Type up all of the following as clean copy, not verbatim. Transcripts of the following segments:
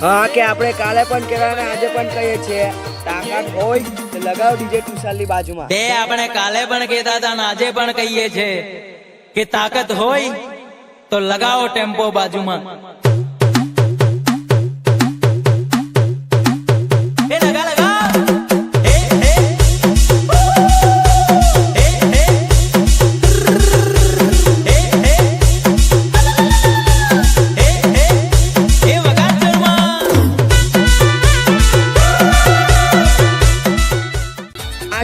હા કે આપણે કાલે પણ કહેવાય ને આજે પણ કહીએ છીએ, તાકાત હોય તો લગાવ ડીજે ટુસાલની બાજુમાં. તે આપણે કાલે પણ કહેતા હતા અને આજે પણ કહીએ છીએ કે તાકાત હોય તો લગાવો ટેમ્પો બાજુમાં.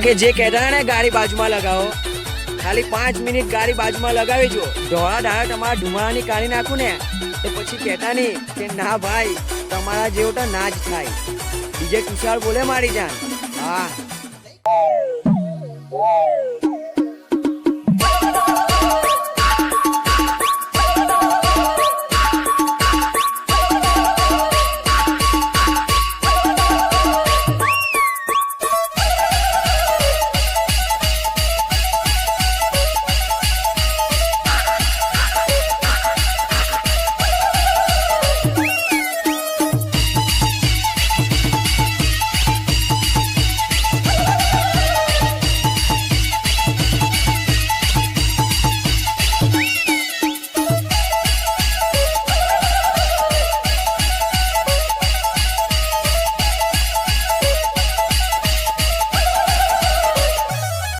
કે જે કહેતા ને ગાડી બાજુમાં લગાવો, ખાલી 5 મિનિટ ગાડી બાજુમાં લગાવી જો, ઢોળા ઢાળા તમારા ધુમાડાની કાઢી નાખું ને તો પછી કહેતા નહીં કે ના ભાઈ તમારા જેવો તો ના જ થાય. ડીજે તુષાર બોલે મારી જાન. હા